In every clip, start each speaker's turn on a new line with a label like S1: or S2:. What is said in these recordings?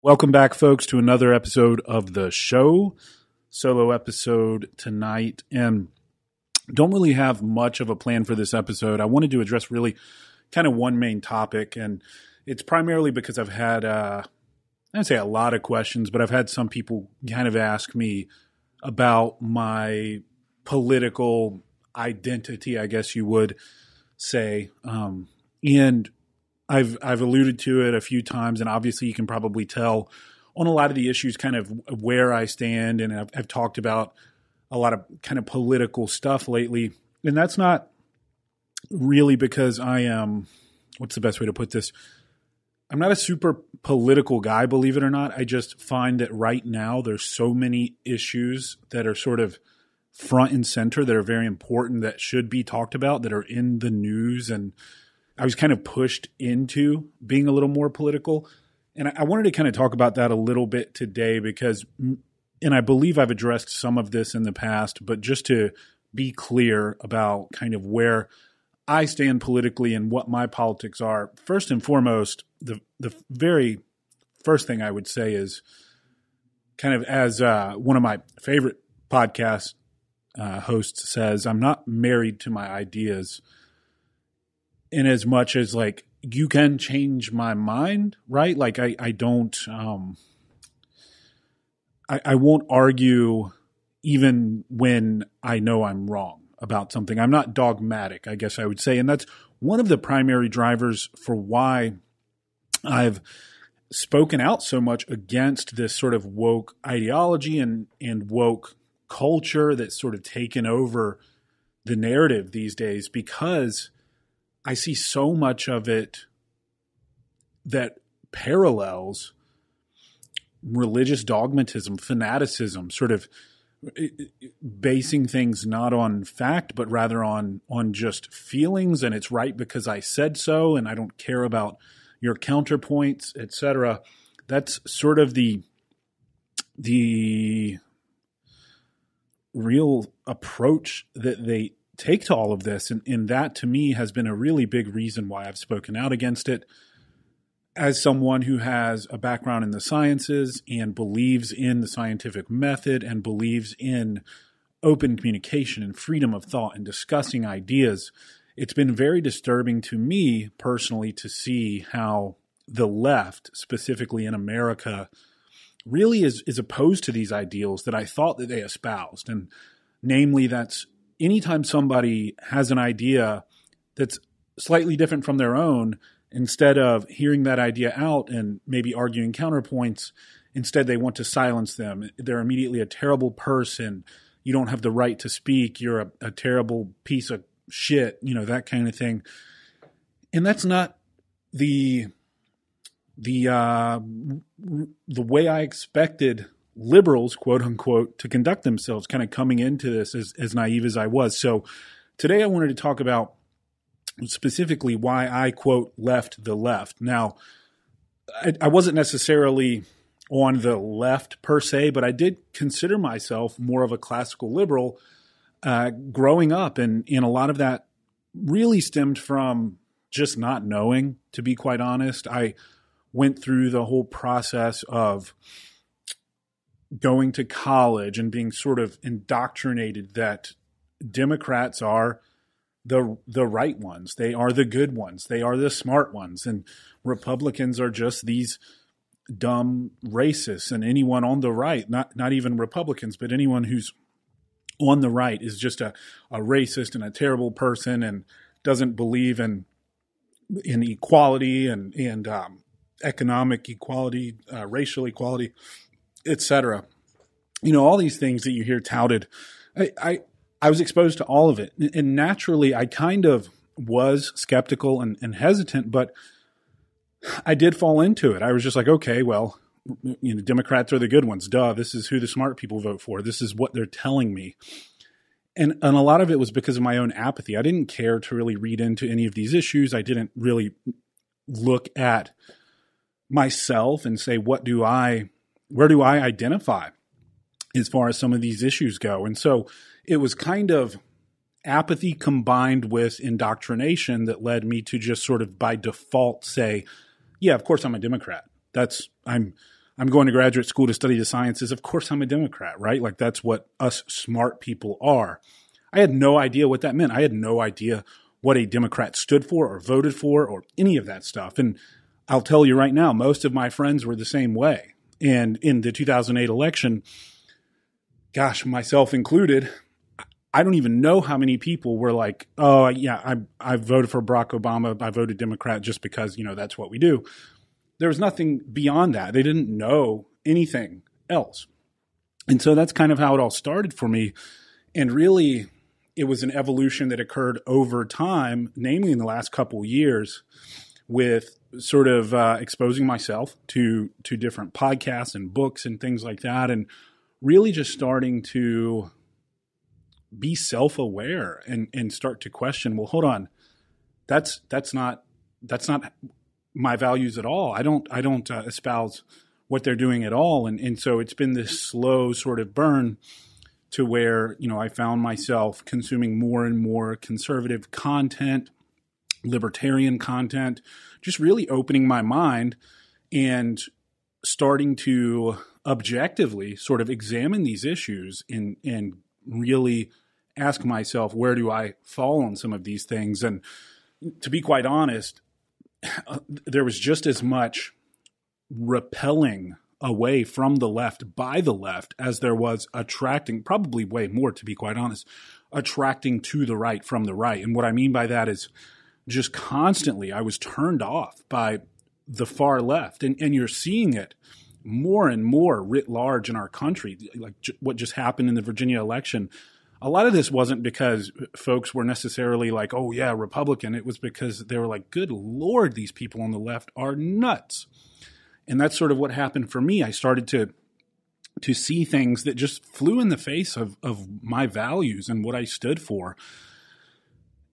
S1: Welcome back, folks, to another episode of the show. Solo episode tonight. And don't really have much of a plan for this episode. I wanted to address really kind of one main topic. And it's primarily because I've had, I'd say a lot of questions, but I've had some people kind of ask me about my political identity, I guess you would say. And I've alluded to it a few times, and obviously you can probably tell on a lot of the issues kind of where I stand, and I've talked about a lot of kind of political stuff lately. And that's not really because I am, what's the best way to put this? I'm not a super political guy, believe it or not. I just find that right now there's so many issues that are sort of front and center that are very important, that should be talked about, that are in the news, and I was kind of pushed into being a little more political. And I wanted to kind of talk about that a little bit today because, and I believe I've addressed some of this in the past, but just to be clear about kind of where I stand politically and what my politics are. First and foremost, the very first thing I would say is kind of as one of my favorite podcast hosts says, I'm not married to my ideas. In as much as like you can change my mind, right? Like I don't, I won't argue even when I know I'm wrong about something. I'm not dogmatic, I guess I would say. And that's one of the primary drivers for why I've spoken out so much against this sort of woke ideology and woke culture that's sort of taken over the narrative these days, because I see so much of it that parallels religious dogmatism, fanaticism, sort of basing things not on fact, but rather on just feelings, and it's right because I said so, and I don't care about your counterpoints, etc. That's sort of the real approach that they take to all of this. And that to me has been a really big reason why I've spoken out against it. As someone who has a background in the sciences and believes in the scientific method and believes in open communication and freedom of thought and discussing ideas, it's been very disturbing to me personally to see how the left, specifically in America, really is opposed to these ideals that I thought that they espoused. And namely, that's anytime somebody has an idea that's slightly different from their own, instead of hearing that idea out and maybe arguing counterpoints, instead they want to silence them. They're immediately a terrible person. You don't have the right to speak. You're a terrible piece of shit, that kind of thing. And that's not the way I expected liberals, quote unquote, to conduct themselves, kind of coming into this as naive as I was. So today I wanted to talk about specifically why I, quote, left the left. Now, I wasn't necessarily on the left per se, but I did consider myself more of a classical liberal growing up. And a lot of that really stemmed from just not knowing, to be quite honest. I went through the whole process of going to college and being sort of indoctrinated that Democrats are the right ones. They are the good ones. They are the smart ones. And Republicans are just these dumb racists. And anyone on the right, not even Republicans, but anyone who's on the right is just a racist and a terrible person and doesn't believe in equality and economic equality, racial equality, etc. All these things that you hear touted. I was exposed to all of it. And naturally, I kind of was skeptical and hesitant, but I did fall into it. I was just like, okay, well, Democrats are the good ones. Duh, this is who the smart people vote for. This is what they're telling me. And a lot of it was because of my own apathy. I didn't care to really read into any of these issues. I didn't really look at myself and say, where do I identify as far as some of these issues go? And so it was kind of apathy combined with indoctrination that led me to just sort of by default say, yeah, of course I'm a Democrat. I'm I'm going to graduate school to study the sciences. Of course I'm a Democrat, right? Like that's what us smart people are. I had no idea what that meant. I had no idea what a Democrat stood for or voted for or any of that stuff. And I'll tell you right now, most of my friends were the same way. And in the 2008 election, gosh, myself included, I don't even know how many people were like, oh, yeah, I voted for Barack Obama. I voted Democrat just because, that's what we do. There was nothing beyond that. They didn't know anything else. And so that's kind of how it all started for me. And really, it was an evolution that occurred over time, namely in the last couple of years, with sort of exposing myself to different podcasts and books and things like that, and really just starting to be self-aware and start to question, well, hold on, that's not my values at all. I don't espouse what they're doing at all. And so it's been this slow sort of burn to where, I found myself consuming more and more conservative content, libertarian content, just really opening my mind and starting to objectively sort of examine these issues and really ask myself, where do I fall on some of these things? And to be quite honest, there was just as much repelling away from the left by the left as there was attracting, probably way more, to be quite honest, attracting to the right from the right. And what I mean by that is just constantly I was turned off by the far left. And you're seeing it more and more writ large in our country, like what just happened in the Virginia election. A lot of this wasn't because folks were necessarily like, oh, yeah, Republican. It was because they were like, good Lord, these people on the left are nuts. And that's sort of what happened for me. I started to see things that just flew in the face of my values and what I stood for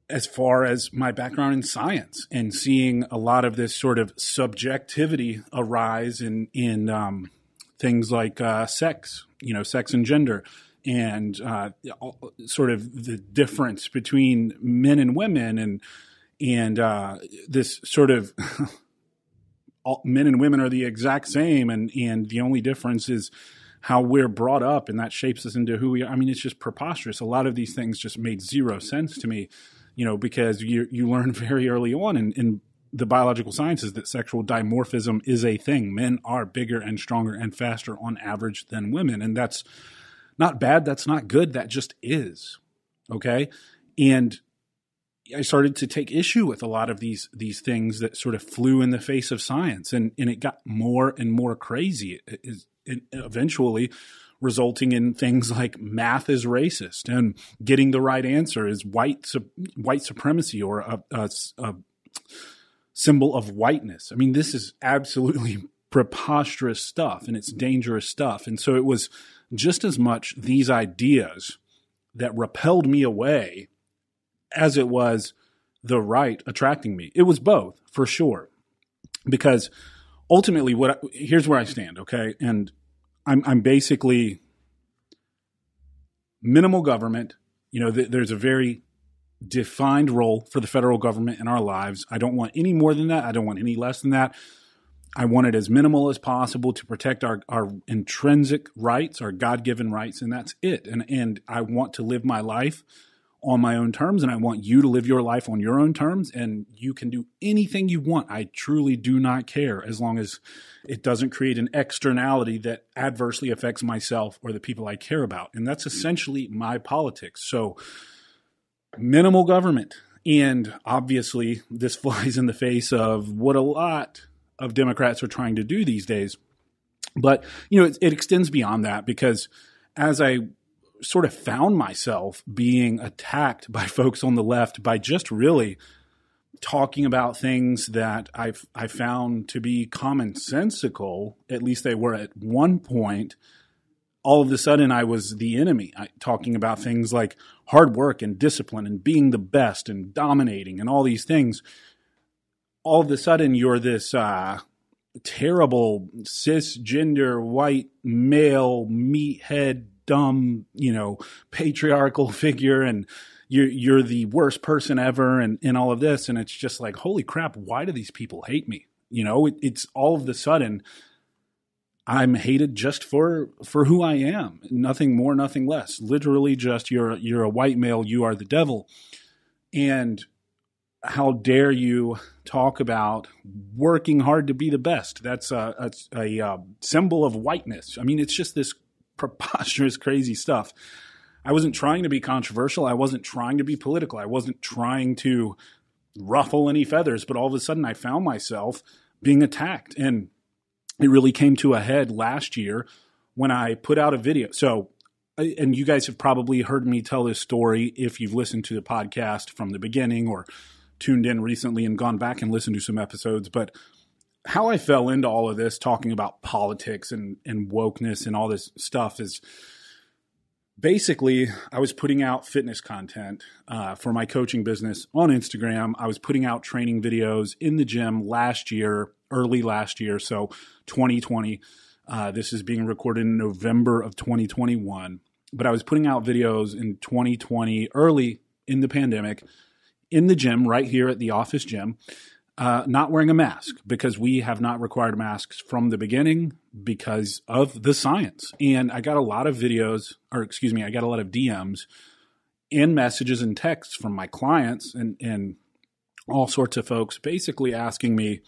S1: as far as my background in science, and seeing a lot of this sort of subjectivity arise in things like sex, sex and gender, and sort of the difference between men and women, and this sort of men and women are the exact same, and the only difference is how we're brought up, and that shapes us into who we are. I mean, it's just preposterous. A lot of these things just made zero sense to me, because you learn very early on in the biological sciences that sexual dimorphism is a thing. Men are bigger and stronger and faster on average than women, and that's not bad. That's not good. That just is. Okay. And I started to take issue with a lot of these things that sort of flew in the face of science, and it got more and more crazy. It eventually resulting in things like math is racist and getting the right answer is white supremacy or a symbol of whiteness. I mean, this is absolutely preposterous stuff, and it's dangerous stuff. And so it was just as much these ideas that repelled me away as it was the right attracting me. It was both, for sure. Because ultimately, here's where I stand, okay? And I'm basically minimal government. There's a very defined role for the federal government in our lives. I don't want any more than that. I don't want any less than that. I want it as minimal as possible to protect our intrinsic rights, our God-given rights, and that's it. And I want to live my life on my own terms, and I want you to live your life on your own terms, and you can do anything you want. I truly do not care, as long as it doesn't create an externality that adversely affects myself or the people I care about. And that's essentially my politics. So minimal government. And obviously this flies in the face of what a lot of Democrats are trying to do these days. But, it extends beyond that, because as I sort of found myself being attacked by folks on the left by just really talking about things that I found to be commonsensical, at least they were at one point, all of a sudden I was the enemy, talking about things like hard work and discipline and being the best and dominating and all these things. All of a sudden you're this terrible cisgender white male meathead dumb, patriarchal figure, and you're the worst person ever, and all of this. And it's just like, holy crap, why do these people hate me? It's all of a sudden I'm hated just for who I am. Nothing more, nothing less. Literally just you're a white male, you are the devil. And how dare you talk about working hard to be the best? That's a symbol of whiteness. I mean, it's just this preposterous, crazy stuff. I wasn't trying to be controversial. I wasn't trying to be political. I wasn't trying to ruffle any feathers, but all of a sudden I found myself being attacked. And it really came to a head last year when I put out a video. So, and you guys have probably heard me tell this story if you've listened to the podcast from the beginning or tuned in recently and gone back and listened to some episodes. But how I fell into all of this, talking about politics and wokeness and all this stuff, is basically I was putting out fitness content for my coaching business on Instagram. I was putting out training videos in the gym last year, early last year, so 2020. This is being recorded in November of 2021. But I was putting out videos in 2020, early in the pandemic, in the gym, right here at the office gym, not wearing a mask because we have not required masks from the beginning because of the science. And I got a lot of videos, I got a lot of DMs and messages and texts from my clients and all sorts of folks basically asking me,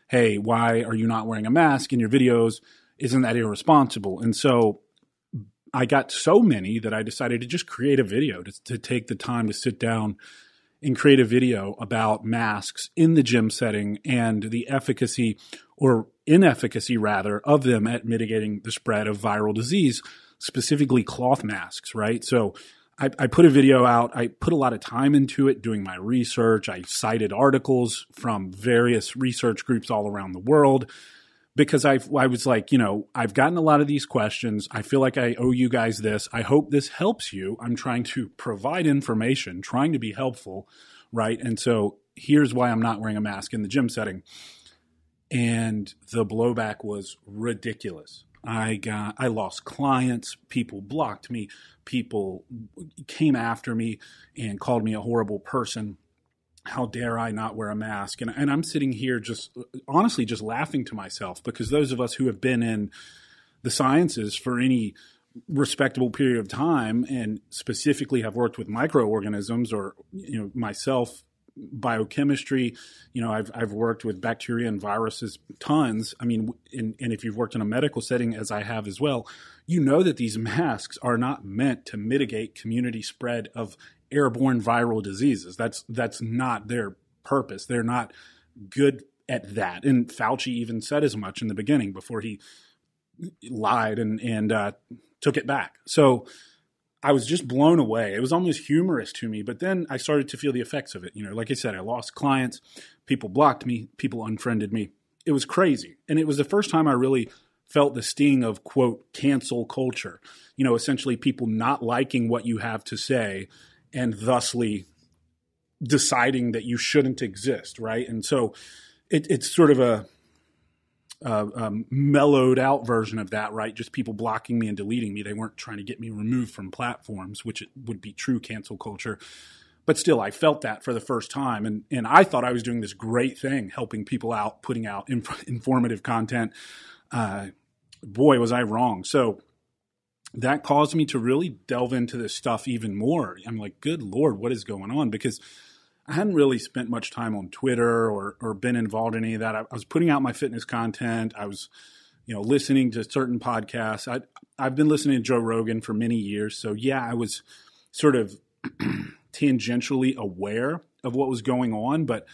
S1: hey, why are you not wearing a mask in your videos? Isn't that irresponsible? And so I got so many that I decided to just create a video to take the time to sit down and create a video about masks in the gym setting and the efficacy or inefficacy, rather, of them at mitigating the spread of viral disease, specifically cloth masks, right? So I put a video out. I put a lot of time into it, doing my research. I cited articles from various research groups all around the world because I was like, I've gotten a lot of these questions. I feel like I owe you guys this. I hope this helps you. I'm trying to provide information, trying to be helpful, right? And so here's why I'm not wearing a mask in the gym setting. And the blowback was ridiculous. I lost clients. People blocked me. People came after me and called me a horrible person. How dare I not wear a mask? And I'm sitting here just honestly just laughing to myself because those of us who have been in the sciences for any respectable period of time and specifically have worked with microorganisms or, myself, biochemistry, I've worked with bacteria and viruses tons. I mean, and if you've worked in a medical setting, as I have as well, you know that these masks are not meant to mitigate community spread of airborne viral diseases. That's not their purpose. They're not good at that. And Fauci even said as much in the beginning before he lied and took it back. So I was just blown away. It was almost humorous to me, but then I started to feel the effects of it. Like I said, I lost clients, people blocked me, people unfriended me. It was crazy. And it was the first time I really felt the sting of, quote, cancel culture. Essentially people not liking what you have to say and thusly deciding that you shouldn't exist, right? And so it's sort of a mellowed out version of that, right? Just people blocking me and deleting me. They weren't trying to get me removed from platforms, which it would be true cancel culture. But still, I felt that for the first time. And I thought I was doing this great thing, helping people out, putting out informative content. Boy, was I wrong. So that caused me to really delve into this stuff even more. I'm like, good Lord, what is going on? Because I hadn't really spent much time on Twitter or been involved in any of that. I was putting out my fitness content. I was, listening to certain podcasts. I've been listening to Joe Rogan for many years. So yeah, I was sort of tangentially aware of what was going on. But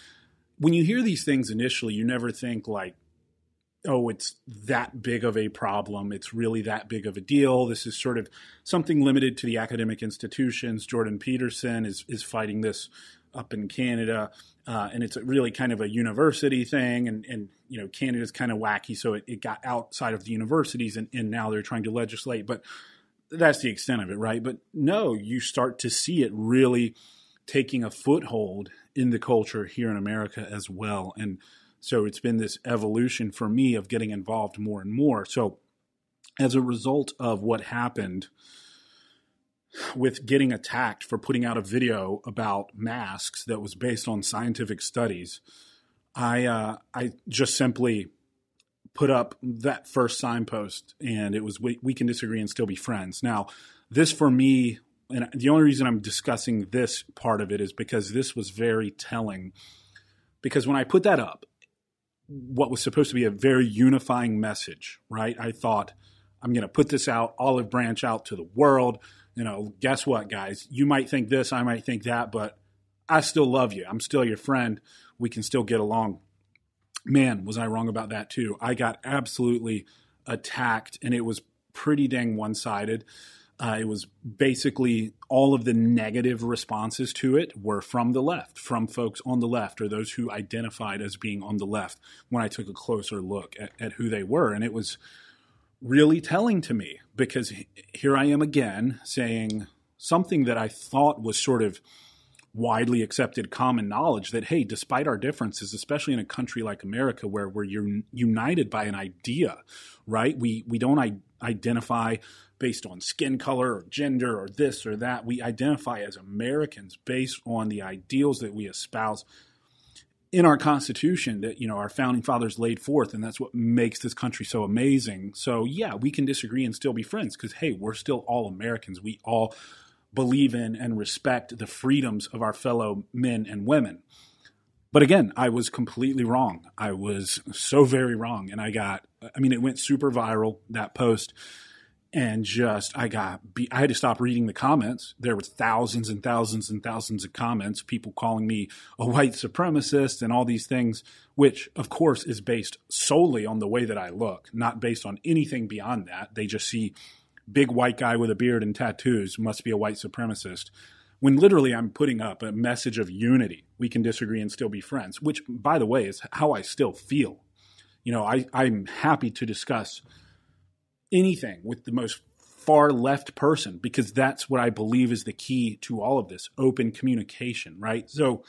S1: when you hear these things initially, you never think like, oh, it's that big of a problem. It's really that big of a deal. This is sort of something limited to the academic institutions. Jordan Peterson is fighting this up in Canada, and it's really kind of a university thing. And Canada's kind of wacky, so it got outside of the universities, and now they're trying to legislate. But that's the extent of it, right? But no, you start to see it really taking a foothold in the culture here in America as well. And so it's been this evolution for me of getting involved more and more. So as a result of what happened with getting attacked for putting out a video about masks that was based on scientific studies, I just simply put up that first signpost, and it was we can disagree and still be friends. Now, this for me, and the only reason I'm discussing this part of it is because this was very telling. Because when I put that up, what was supposed to be a very unifying message, right? I thought, I'm going to put this out, olive branch out to the world. Guess what, guys? You might think this, I might think that, but I still love you. I'm still your friend. We can still get along. Man, was I wrong about that too. I got absolutely attacked, and it was pretty dang one-sided. It was basically all of the negative responses to it were from the left, from folks on the left, or those who identified as being on the left, when I took a closer look at who they were. And it was really telling to me, because here I am again saying something that I thought was sort of widely accepted common knowledge, that, hey, despite our differences, especially in a country like America where we're united by an idea, right? We don't identify based on skin color or gender or this or that. We identify as Americans based on the ideals that we espouse in our Constitution that, our founding fathers laid forth, and that's what makes this country so amazing. So yeah, we can disagree and still be friends because, hey, we're still all Americans. We all believe in and respect the freedoms of our fellow men and women. But again, I was completely wrong. I was so very wrong. And it went super viral, that post. And I had to stop reading the comments. There were thousands and thousands and thousands of comments, people calling me a white supremacist and all these things, which of course is based solely on the way that I look, not based on anything beyond that. They just see big white guy with a beard and tattoos must be a white supremacist. When literally I'm putting up a message of unity. We can disagree and still be friends, which, by the way, is how I still feel. I'm happy to discuss anything with the most far left person, because that's what I believe is the key to all of this, open communication, right? So,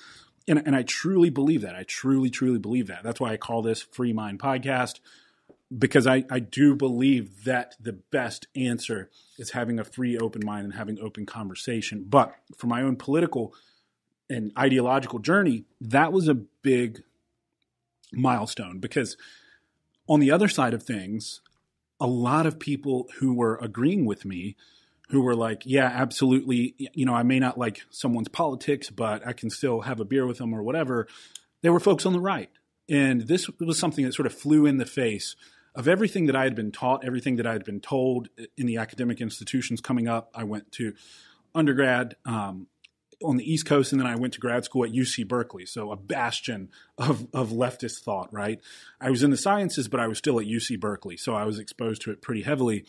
S1: and I truly believe that. I truly, truly believe that. That's why I call this Free Mind Podcast, because I do believe that the best answer is having a free, open mind and having open conversation. But for my own political and ideological journey, that was a big milestone, because on the other side of things, a lot of people who were agreeing with me, who were like, yeah, absolutely, I may not like someone's politics, but I can still have a beer with them or whatever. There were folks on the right. And this was something that sort of flew in the face of everything that I had been taught, everything that I had been told in the academic institutions coming up. I went to undergrad on the East Coast, and then I went to grad school at UC Berkeley, so a bastion of leftist thought, right? I was in the sciences, but I was still at UC Berkeley, so I was exposed to it pretty heavily.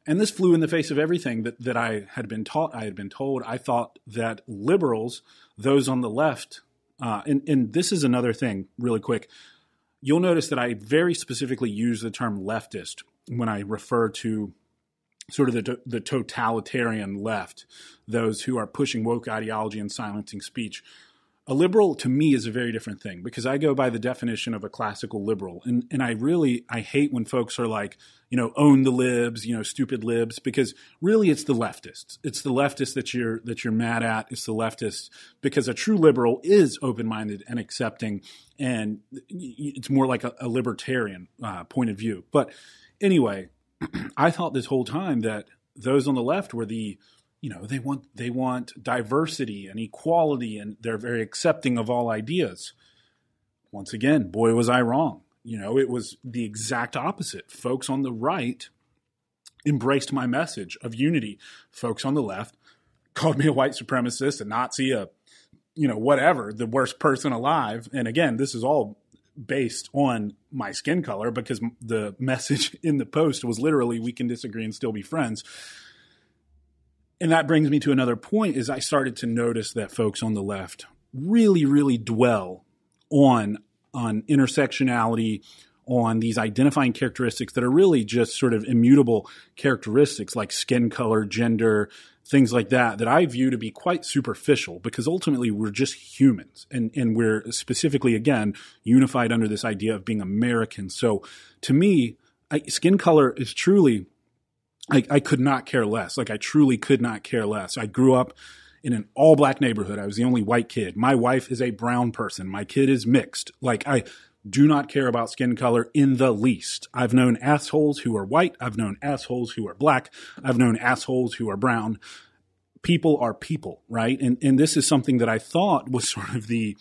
S1: And this flew in the face of everything that I had been taught, I had been told. I thought that liberals, those on the left, and this is another thing really quick. You'll notice that I very specifically use the term leftist when I refer to sort of the totalitarian left, those who are pushing woke ideology and silencing speech. A liberal, to me, is a very different thing, because I go by the definition of a classical liberal. And I hate when folks are like, own the libs, stupid libs, because really it's the leftists. It's the leftists that you're mad at. It's the leftists, because a true liberal is open-minded and accepting, and it's more like a libertarian point of view. But anyway, I thought this whole time that those on the left were they want diversity and equality, and they're very accepting of all ideas. Once again, boy, was I wrong. It was the exact opposite. Folks on the right embraced my message of unity. Folks on the left called me a white supremacist, a Nazi, whatever, the worst person alive. And again, this is all based on my skin color, because the message in the post was literally, we can disagree and still be friends. And that brings me to another point, is I started to notice that folks on the left really, really dwell on intersectionality, on these identifying characteristics that are really just sort of immutable characteristics like skin color, gender, things like that I view to be quite superficial, because ultimately we're just humans, and we're specifically, again, unified under this idea of being American. So to me, skin color is truly, I could not care less. Like, I truly could not care less. I grew up in an all-black neighborhood. I was the only white kid. My wife is a brown person. My kid is mixed. Like, do not care about skin color in the least. I've known assholes who are white. I've known assholes who are black. I've known assholes who are brown. People are people, right? And this is something that I thought was sort of the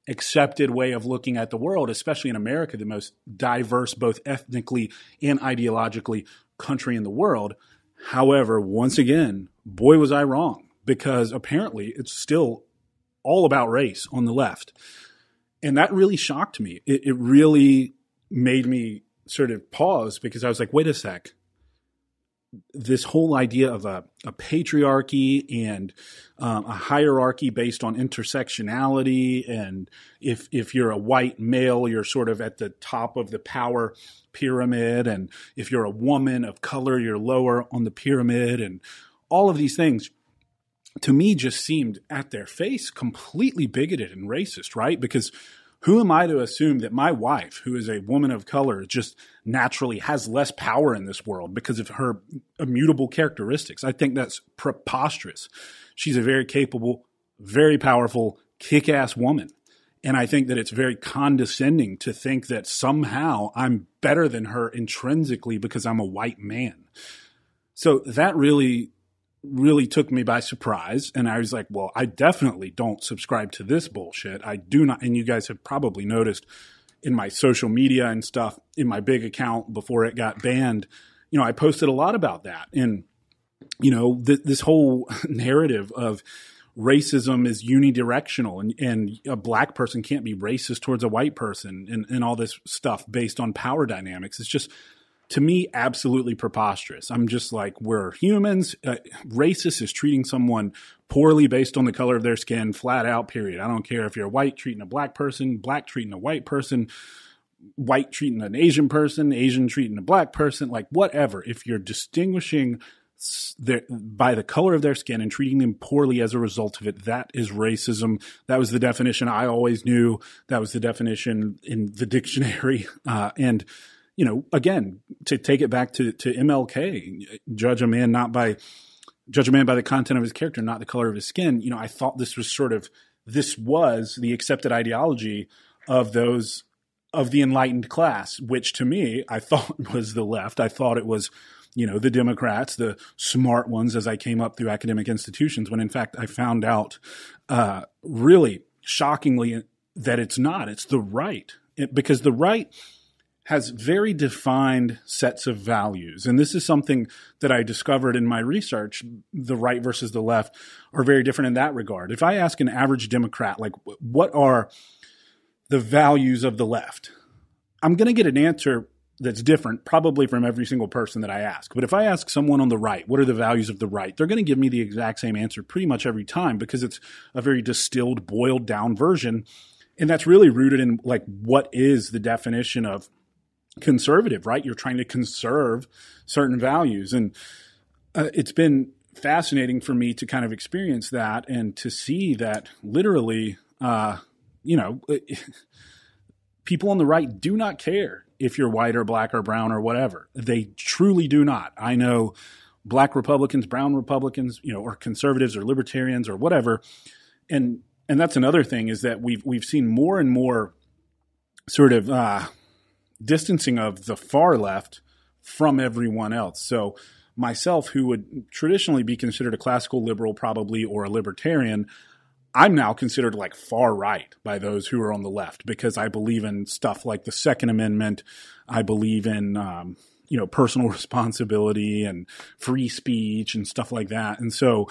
S1: accepted way of looking at the world, especially in America, the most diverse, both ethnically and ideologically, country in the world. However, once again, boy, was I wrong, because apparently it's still all about race on the left. And that really shocked me. It really made me sort of pause, because I was like, wait a sec. This whole idea of a patriarchy and a hierarchy based on intersectionality, and if you're a white male, you're sort of at the top of the power pyramid, and if you're a woman of color, you're lower on the pyramid, and all of these things, to me, just seemed at their face completely bigoted and racist, right? Because who am I to assume that my wife, who is a woman of color, just naturally has less power in this world because of her immutable characteristics? I think that's preposterous. She's a very capable, very powerful, kick-ass woman. And I think that it's very condescending to think that somehow I'm better than her intrinsically because I'm a white man. So that really took me by surprise. And I was like, well, I definitely don't subscribe to this bullshit. I do not. And you guys have probably noticed in my social media and stuff, in my big account before it got banned, I posted a lot about that. And, this whole narrative of racism is unidirectional, and a black person can't be racist towards a white person, and all this stuff based on power dynamics. It's just, to me, absolutely preposterous. I'm just like, we're humans. Racist is treating someone poorly based on the color of their skin, flat out, period. I don't care if you're white treating a black person, black treating a white person, white treating an Asian person, Asian treating a black person, like whatever. If you're distinguishing by the color of their skin and treating them poorly as a result of it, that is racism. That was the definition I always knew. That was the definition in the dictionary. And again, to take it back to MLK, judge a man by the content of his character, not the color of his skin. I thought this was the accepted ideology of the enlightened class, which to me, I thought was the left. I thought it was, the Democrats, the smart ones, as I came up through academic institutions, when in fact I found out really shockingly that it's not. It's the right. Because the right has very defined sets of values. And this is something that I discovered in my research. The right versus the left are very different in that regard. If I ask an average Democrat, like, what are the values of the left? I'm going to get an answer that's different probably from every single person that I ask. But if I ask someone on the right, what are the values of the right? They're going to give me the exact same answer pretty much every time, because it's a very distilled, boiled down version. And that's really rooted in, like, what is the definition of conservative, right? You're trying to conserve certain values. And it's been fascinating for me to kind of experience that and to see that literally, people on the right do not care if you're white or black or brown or whatever. They truly do not. I know black Republicans, brown Republicans, or conservatives or libertarians or whatever. And that's another thing, is that we've seen more and more sort of distancing of the far left from everyone else. So myself, who would traditionally be considered a classical liberal probably, or a libertarian, I'm now considered like far right by those who are on the left, because I believe in stuff like the Second Amendment. I believe in, personal responsibility and free speech and stuff like that. And so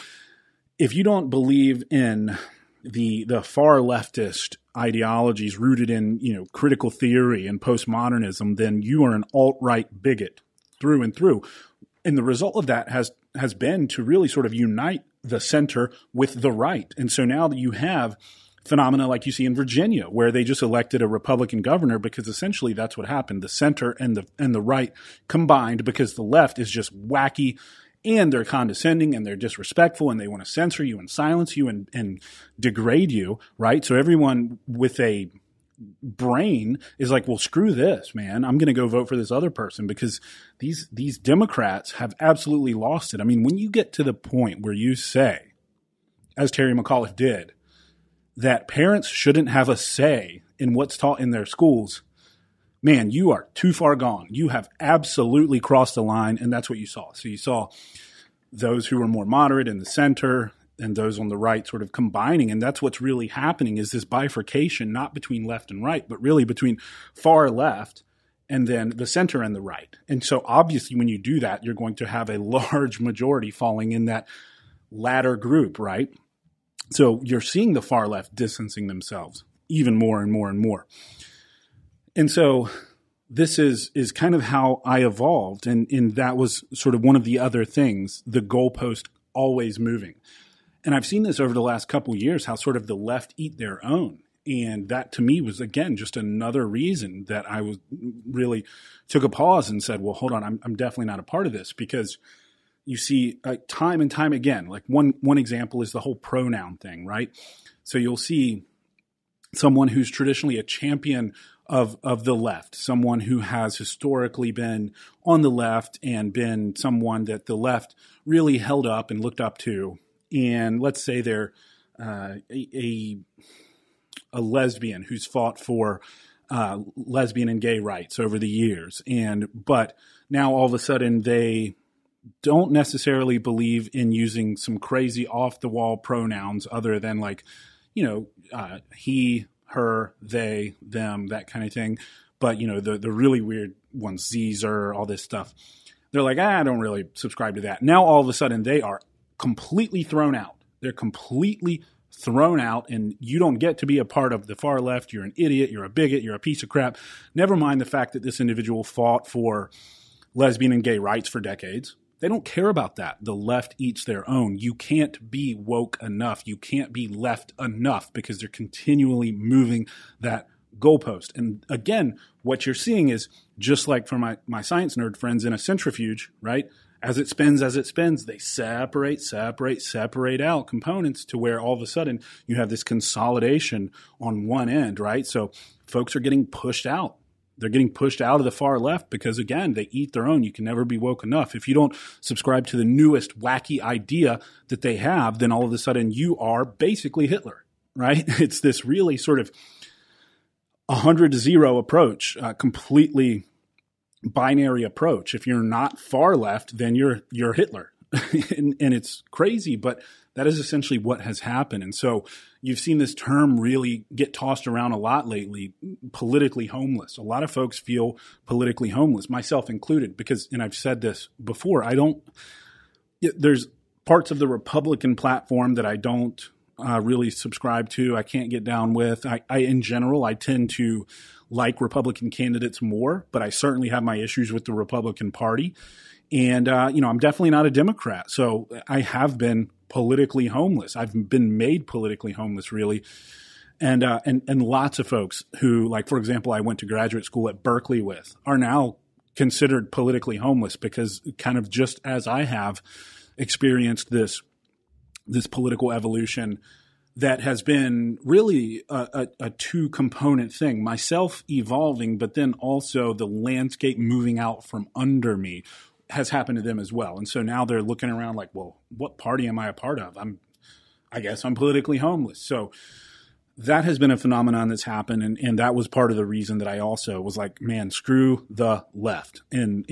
S1: if you don't believe in the far leftist ideologies rooted in, critical theory and postmodernism, then you are an alt-right bigot through and through. And the result of that has been to really sort of unite the center with the right. And so now that you have phenomena like you see in Virginia, where they just elected a Republican governor, because essentially that's what happened. The center and the right combined, because the left is just wacky and they're condescending and they're disrespectful and they want to censor you and silence you and degrade you, right? So everyone with a brain is like, well, screw this, man. I'm going to go vote for this other person, because these Democrats have absolutely lost it. I mean, when you get to the point where you say, as Terry McAuliffe did, that parents shouldn't have a say in what's taught in their schools, man, you are too far gone. You have absolutely crossed the line. And that's what you saw. So you saw those who were more moderate in the center and those on the right sort of combining. And that's what's really happening, is this bifurcation, not between left and right, but really between far left and then the center and the right. And so obviously when you do that, you're going to have a large majority falling in that latter group, right? So you're seeing the far left distancing themselves even more and more and more. And so this is kind of how I evolved. And that was sort of one of the other things, the goalpost always moving. And I've seen this over the last couple of years, how sort of the left eat their own. And that to me was, again, just another reason that I was really took a pause and said, well, hold on, I'm definitely not a part of this, because you see time and time again, like one example is the whole pronoun thing, right? So you'll see someone who's traditionally a champion of the left, someone who has historically been on the left and been someone that the left really held up and looked up to. And let's say they're a lesbian who's fought for lesbian and gay rights over the years. But now all of a sudden they don't necessarily believe in using some crazy off the wall pronouns other than like, he, her, they, them, that kind of thing. But, the really weird ones, Zer, all this stuff. They're like, I don't really subscribe to that. Now all of a sudden they are completely thrown out. They're completely thrown out, and you don't get to be a part of the far left. You're an idiot. You're a bigot. You're a piece of crap. Never mind the fact that this individual fought for lesbian and gay rights for decades. They don't care about that. The left eats their own. You can't be woke enough. You can't be left enough, because they're continually moving that goalpost. And again, what you're seeing is just like for my science nerd friends in a centrifuge, right? As it spins, they separate out components to where all of a sudden you have this consolidation on one end, right? So folks are getting pushed out. They're getting pushed out of the far left because, again, they eat their own. You can never be woke enough. If you don't subscribe to the newest wacky idea that they have, then all of a sudden you are basically Hitler, right? It's this really sort of 100-0 approach, completely binary approach. If you're not far left, then you're Hitler. and it's crazy, but that is essentially what has happened. And so you've seen this term really get tossed around a lot lately, politically homeless. A lot of folks feel politically homeless, myself included, because, and I've said this before, there's parts of the Republican platform that I don't really subscribe to. I can't get down with. In general, I tend to like Republican candidates more, but I certainly have my issues with the Republican Party. And, I'm definitely not a Democrat. So I have been politically homeless. I've been made politically homeless, really. And lots of folks who, like, for example, I went to graduate school at Berkeley with, are now considered politically homeless because, kind of just as I have experienced this political evolution that has been really a two-component thing, myself evolving, but then also the landscape moving out from under me has happened to them as well. And so now they're looking around like, well, what party am I a part of? I guess I'm politically homeless. So that has been a phenomenon that's happened. And that was part of the reason that I also was like, man, screw the left. And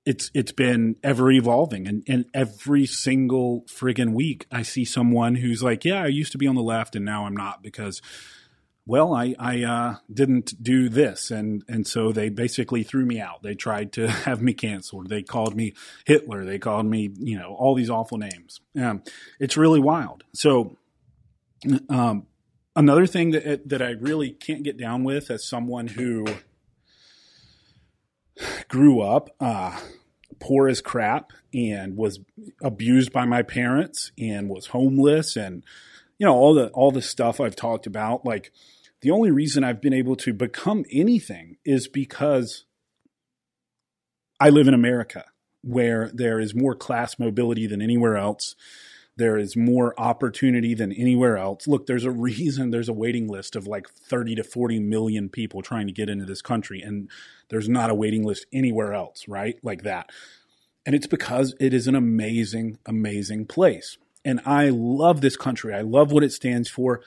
S1: it's been ever evolving. And every single friggin' week I see someone who's like, yeah, I used to be on the left and now I'm not because, well, I didn't do this. And so they basically threw me out. They tried to have me canceled. They called me Hitler. They called me, all these awful names. It's really wild. So another thing that I really can't get down with as someone who grew up poor as crap and was abused by my parents and was homeless and, all the stuff I've talked about, like, the only reason I've been able to become anything is because I live in America, where there is more class mobility than anywhere else. There is more opportunity than anywhere else. Look, there's a reason there's a waiting list of like 30 to 40 million people trying to get into this country, and there's not a waiting list anywhere else, right? Like that. And it's because it is an amazing, amazing place. And I love this country. I love what it stands for.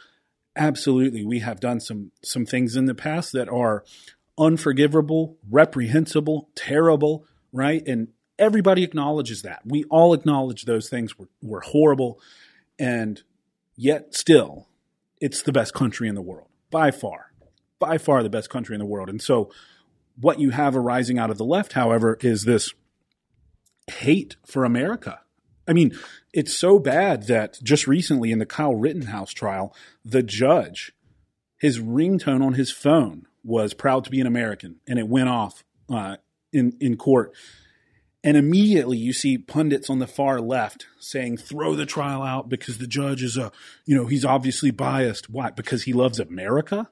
S1: absolutely, we have done some things in the past that are unforgivable, reprehensible, terrible, right? And everybody acknowledges that. We all acknowledge those things were horrible, and yet still, it's the best country in the world, by far the best country in the world. And so what you have arising out of the left, however, is this hate for America. I mean, it's so bad that just recently in the Kyle Rittenhouse trial, the judge, his ringtone on his phone was "Proud to be an American," and it went off in court. And immediately you see pundits on the far left saying, throw the trial out because the judge is he's obviously biased. Why? Because he loves America?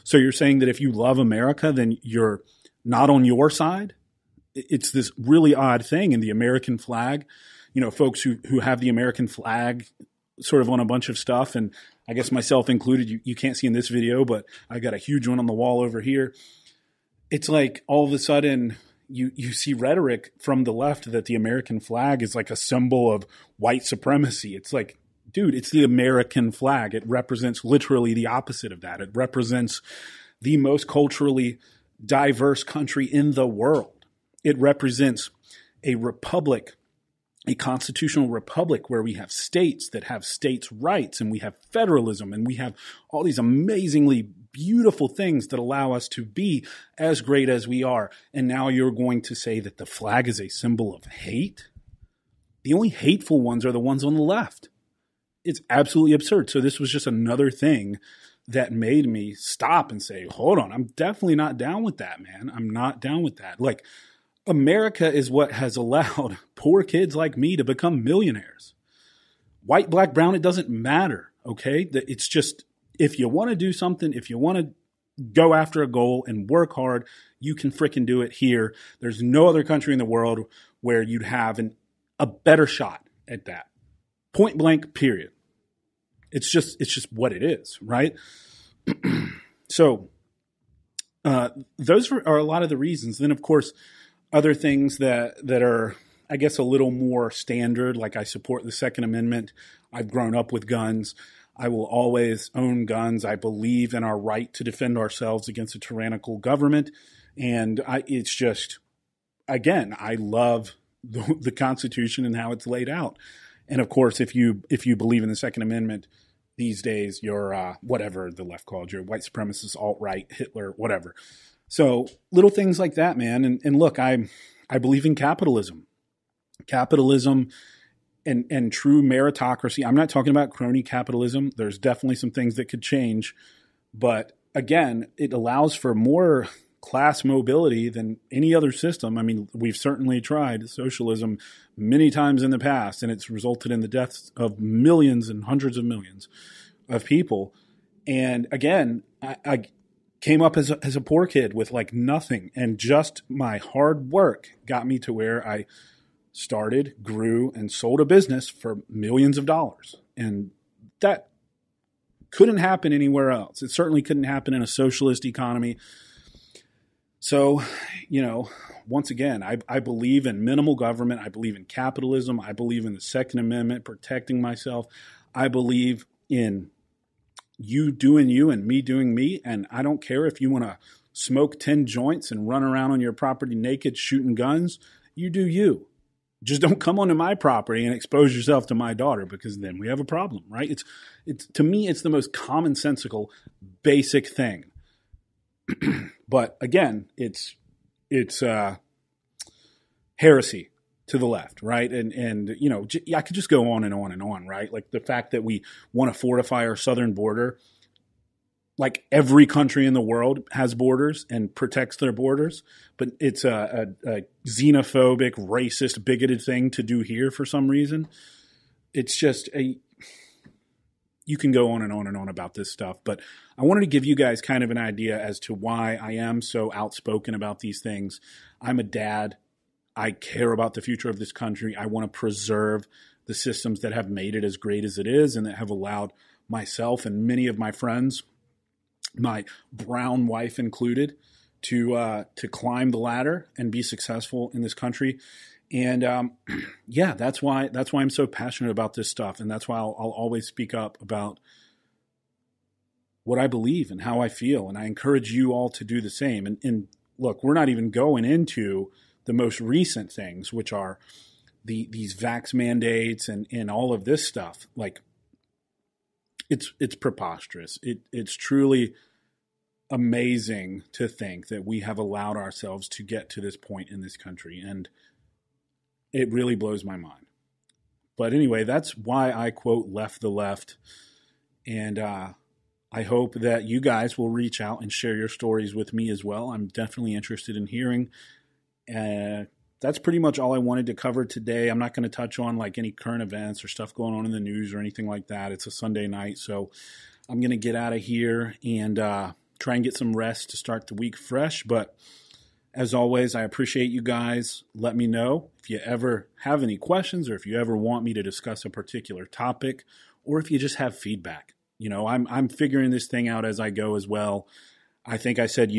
S1: So you're saying that if you love America, then you're not on your side? It's this really odd thing in the American flag. Folks who have the American flag sort of on a bunch of stuff, and I guess myself included, you can't see in this video, but I got a huge one on the wall over here. It's like all of a sudden you see rhetoric from the left that the American flag is like a symbol of white supremacy. It's like, dude, it's the American flag. It represents literally the opposite of that. It represents the most culturally diverse country in the world. It represents a republic, a constitutional republic where we have states that have states' rights, and we have federalism, and we have all these amazingly beautiful things that allow us to be as great as we are. And now you're going to say that the flag is a symbol of hate? The only hateful ones are the ones on the left. It's absolutely absurd. So this was just another thing that made me stop and say, hold on, I'm definitely not down with that, man. I'm not down with that. Like, America is what has allowed poor kids like me to become millionaires. White, black, brown, it doesn't matter, okay? It's just, if you want to do something, if you want to go after a goal and work hard, you can fricking do it here. There's no other country in the world where you'd have a better shot at that. Point blank, period. It's just what it is, right? So those are a lot of the reasons. Then, of course, other things that are, I guess, a little more standard, like I support the Second Amendment. I've grown up with guns. I will always own guns. I believe in our right to defend ourselves against a tyrannical government. And it's just, again, I love the Constitution and how it's laid out. And of course, if you believe in the Second Amendment these days, you're whatever the left called you, white supremacist, alt-right, Hitler, whatever. So little things like that, man. And look, I believe in capitalism and true meritocracy. I'm not talking about crony capitalism. There's definitely some things that could change. But again, it allows for more class mobility than any other system. I mean, we've certainly tried socialism many times in the past, and it's resulted in the deaths of millions and hundreds of millions of people. And again, I came up as a poor kid with like nothing, and just my hard work got me to where I started, grew, and sold a business for millions of dollars. And that couldn't happen anywhere else. It certainly couldn't happen in a socialist economy. So, once again, I believe in minimal government. I believe in capitalism. I believe in the Second Amendment, protecting myself. I believe in you doing you and me doing me. And I don't care if you want to smoke 10 joints and run around on your property naked shooting guns. You do you. Just don't come onto my property and expose yourself to my daughter, because then we have a problem, right? It's to me, it's the most commonsensical, basic thing. But again, it's heresy to the left, right? And I could just go on and on and on, right? Like the fact that we want to fortify our southern border. Like every country in the world has borders and protects their borders, but it's a xenophobic, racist, bigoted thing to do here for some reason. It's just you can go on and on and on about this stuff, but I wanted to give you guys kind of an idea as to why I am so outspoken about these things. I'm a dad. I care about the future of this country. I want to preserve the systems that have made it as great as it is and that have allowed myself and many of my friends, my brown wife included, to climb the ladder and be successful in this country. And that's why I'm so passionate about this stuff, and that's why I'll always speak up about what I believe and how I feel. And I encourage you all to do the same. And look, we're not even going into the most recent things, which are these vax mandates and all of this stuff. Like, it's preposterous. It's truly amazing to think that we have allowed ourselves to get to this point in this country. And it really blows my mind. But anyway, that's why I quote left the left. And I hope that you guys will reach out and share your stories with me as well. I'm definitely interested in hearing. That's pretty much all I wanted to cover today. I'm not going to touch on like any current events or stuff going on in the news or anything like that. It's a Sunday night, so I'm going to get out of here and try and get some rest to start the week fresh. But as always, I appreciate you guys. Let me know if you ever have any questions or if you ever want me to discuss a particular topic or if you just have feedback. You know, I'm figuring this thing out as I go as well. I think I said,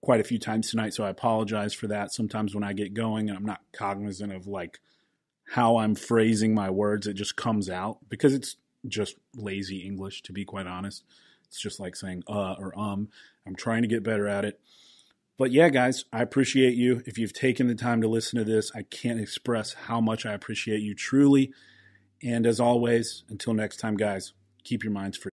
S1: quite a few times tonight, so I apologize for that. Sometimes when I get going and I'm not cognizant of like how I'm phrasing my words, it just comes out because it's just lazy English, to be quite honest. It's just like saying or I'm trying to get better at it. But yeah, guys, I appreciate you. If you've taken the time to listen to this, I can't express how much I appreciate you truly. And as always, until next time, guys, keep your minds free.